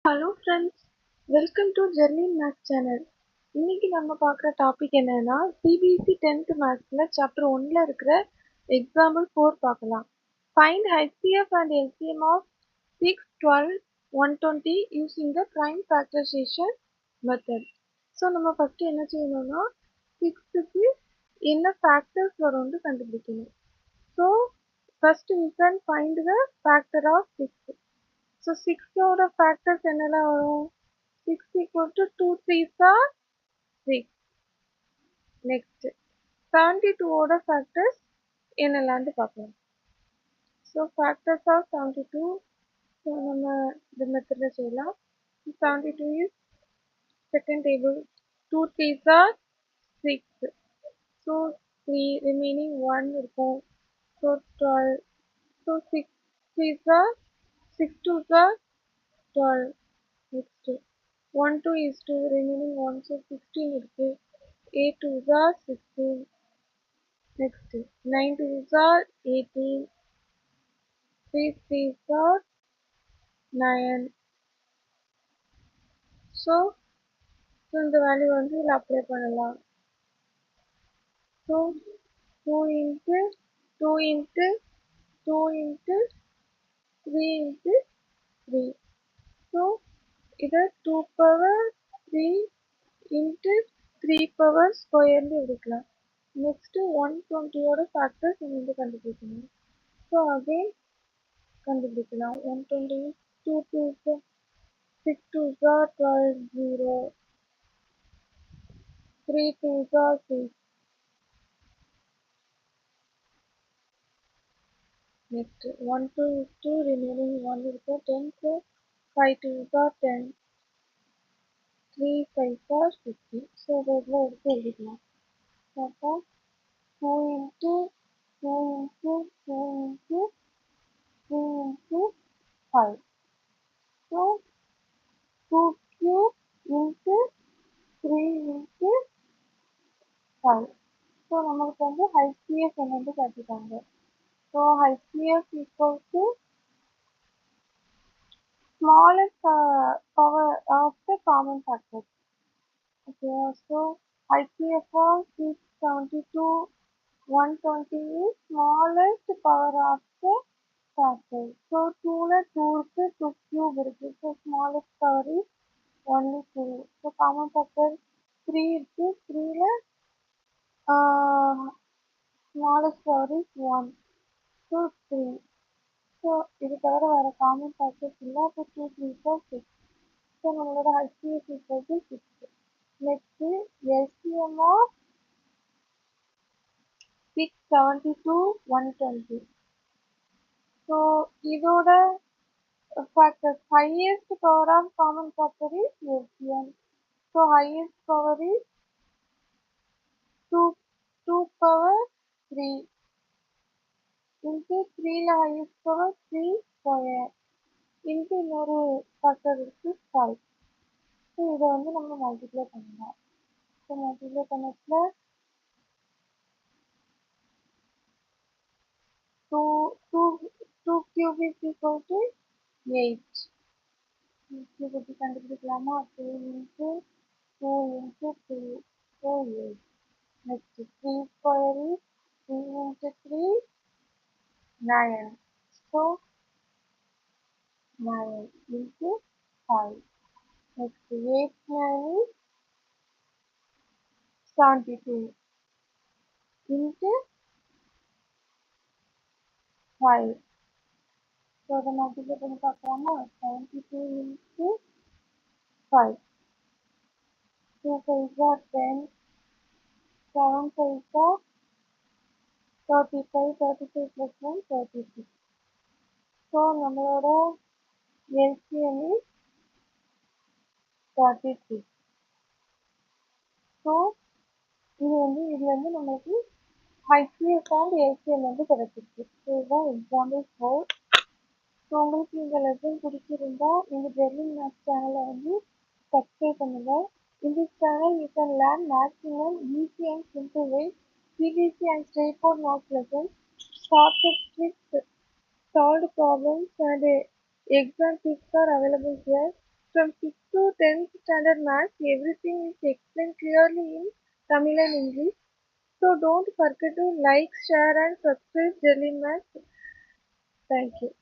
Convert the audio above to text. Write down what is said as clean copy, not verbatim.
Hello friends, welcome to Jerlin maths channel. இன்னைக்கு நம்ம பார்க்குற டாபிக் என்னன்னா சிபிஎஸ்சி 10th மேக்ஸில் சாப்டர் 1ல் இருக்கிற எக்ஸாம்பிள் 4 பார்க்கலாம். Find HCF and LCM of 6, 12, 120 using the prime factorisation method. So நம்ம ஃபஸ்ட்டு என்ன செய்யணும்னா 6க்கு என்ன ஃபேக்டர்ஸ் வரும்னு கண்டுபிடிக்கணும். So first we can find the factor of 6. So 6 ஓட factors என்னெல்லாம் வரும்? 6 equal to 2 3s are 6. Next 72 ஓட factors என்னெல்லாம்னு பார்க்கலாம். So factors of 72, so நம்ம இந்த மெத்தட்ல செய்யலாம். 72 is second table. 2 3s are 6. So 3 remaining 1 இருக்கும். So 12. So 6 3s are 6 2s are 12. Next 1 2 is 2, remaining 1, so 16 இருக்கு. 8 2s are 16. Next 9 2s are 18. 3 3s are 9. So இந்த value வந்து இதில் அப்ளை பண்ணலாம். So 2 into 2 into 2 into 3 into 3. So இதை 2 power 3 into 3 power square எடுக்கலாம். Next 120 ஓட factors இங்கே கண்டுபிடிக்கணும். So again கண்டுபிடிக்கலாம். 120 2 2s 6 2s are 12 0. 3 2s are 6. Next 1 2 is 2, remaining 1 இருக்கும். 10, so 5 2s are 10. 3 5s are 50. So இதில் எடுத்து எழுதிக்கலாம். அப்போ 2 into 2 into 2 into 3 into 5. So 2 cube into 3 into 5. So நமக்கு வந்து HCF என்னன்னு காட்டிட்டாங்க. So HCF equal to smallest power of the common factors. Okay, so HCF of 672 120 is smallest power of the factors. So 2ல 2 இருக்கு, 2 cube இருக்கு. So smallest power is only 2. So common factor 3 இருக்கு, 3ல smallest power is 1. So 3. So இது தவிர வேறு common factors இல்லை. அப்போ 2 3 4 6. So நம்மளோட HCF equal to 6. Next LCM of 672 120. So இதோட factors highest power of common factor is LCM. So highest power is 2 power 3 into 3ல highest power 3 square into இன்னொரு factor இருக்கு 5. So இதை வந்து நம்ம மல்டிப்ளை பண்ணலாம். ஸோ மல்டிப்ளை பண்ணதுல 2 cube is equal to 8. cube எப்படி கண்டுபிடிக்கலாமா? 2 into 2 into 2, so 8. Next 3 square is 3 into 3, 9. So 9 into 5. Next 8 9 is 72 into 5. So அதை multiply பண்ணி பார்க்கலாமா? 72 into 5. 2 5s are 10. 7 5s are 35. 35 plus 1 36. So நம்மளோட LCM is 36. ஸோ இது வந்து இதுலேருந்து நம்மளுக்கு HCF and LCM வந்து கிடைச்சிருக்கு. ஸோ இதுதான் எக்ஸாம்பிள் 4. ஸோ உங்களுக்கு இந்த லெசன் பிடிச்சிருந்தா இந்த ஜெர்லின் மேக்ஸ் சேனலை வந்து சப்ஸ்கிரைப் பண்ணுங்கள். In this channel you can learn maximum easy and simple ways, CBSE and straightforward maths lessons, shortcut tricks, solved problems and exam tips are available here. From 6th to 10th standard maths, everything is explained clearly in Tamil and English. So don't forget to like, share and subscribe Jelly Maths. Thank you.